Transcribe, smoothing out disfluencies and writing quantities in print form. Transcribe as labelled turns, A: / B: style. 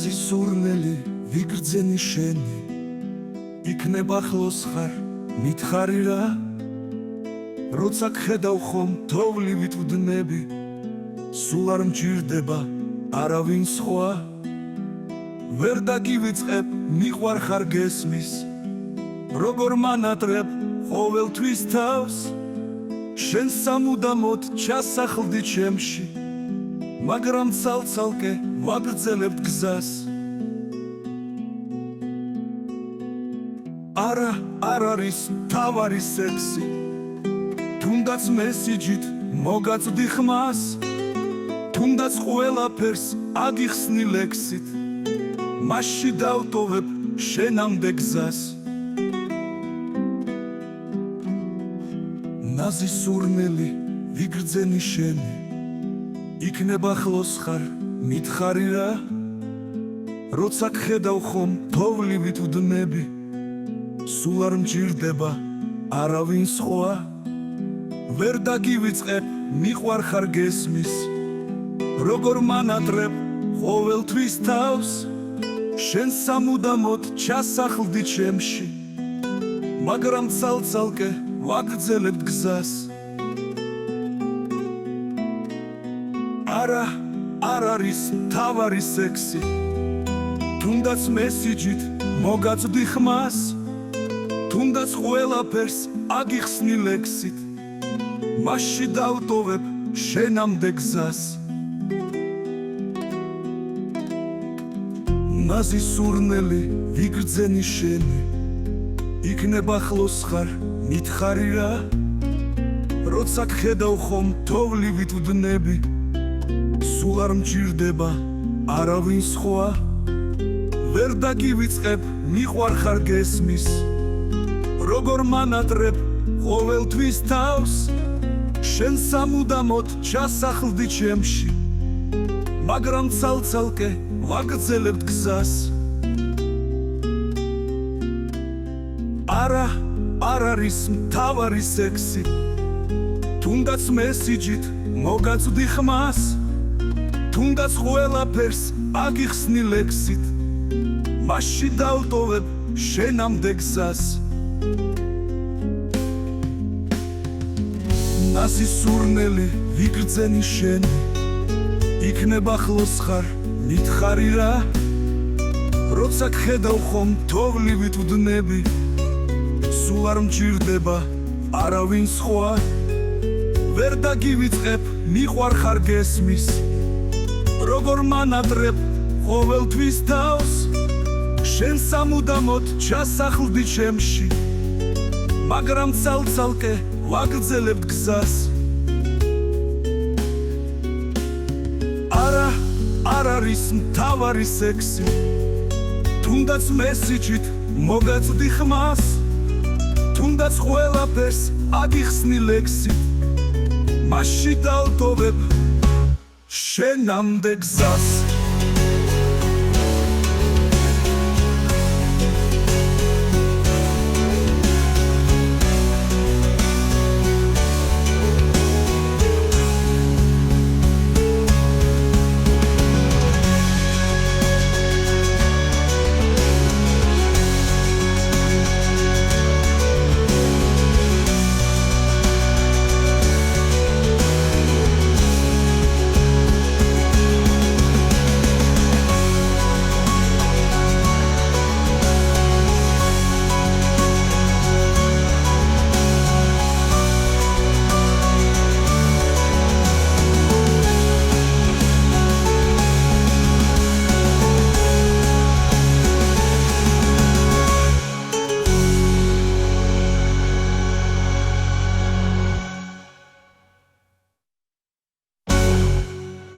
A: ნაზი სურნელი ვიგრძენი შენი იქნება ახლოს ხარ მითხარი რა როცა გხედავ ხომ თოვლივით ვდნები სულ არ მჭირდება არავინ სხვა ვერ დაგივიწყებ მიყვარხარ გესმის როგორ მანატრებ ყოველთვის თავს შენ სამუდამოდ ჩასახლდი ჩემში მაგრამ ცალ-ცალკე ვაგრძელებთ გზას არ არის თავარი სექსი თუნდაც მესიჯით მოგაწვდი ხმას თუნდაც ყველაფერს აგიხსნი ლექსით მასში დავტოვებ შენამდე გზას ნაზი სურნელი ვიგრძენი შენი იქნება ახლოს ხარ მითხარი რა როცა გხედავ ხომ თოვლივით ვდნები სულ არ მჭირდება არავინ სხვა ვერ დაგივიწყებ მიყვარხარ გესმის როგორ მანატრებ ყოველთვის თავს შენ სამუდამოდ ჩასახლდი ჩემში მაგრამ ცალ-ცალკე ვაგრძელებთ გზას არ არის თავარი სექსი თუნდაც მესიჯით მოგაწვდი ხმას თუნდაც ყველაფერს აგიხსნი ლექსით მასში დავტოვებ შენამდე გზას ნაზი სურნელი ვიგრძენი შენი იქნება ახლოს ხარ მითხარი რა როცა გხედავ ხომ თოვლივით ვდნები სულ არ მჭირდება არავინ სხვა ვერ დაგივიწყებ მიყვარხარ გესმის როგორ მანატრებ ყოველთვის თავს შენ სამუდამოდ ჩასახლდი ჩემში მაგრამ ცალ-ცალკე ვაგრძელებთ გზას არ არის თავარი სექსი თუნდაც მესიჯით მოგაწვდი ხმას თუნდაც ყველაფერს აგიხსნი ლექსით მასში დავტოვებ შენამდე გზას ნაზი სურნელი ვიგრძენი შენი იქნება ახლოს ხარ მითხარი რა როცა გხედავ ხომ თოვლივით ვდნები სულ არ მჭირდება არავინ სხვა ვერ დაგივიწყებ მიყვარხარ გესმის როგორ მანატრებ ყოველთვის თავს შენ სამუდამოდ ჩასახლდი ჩემში მაგრამ ცალ-ცალკე ვაგრძელებთ გზას არ არის თავარი სექსი თუნდაც მესიჯით მოგაწვდი ხმას თუნდაც ყველაფერს აგიხსნი ლექსით მასში დავტოვებ შენამდე გზას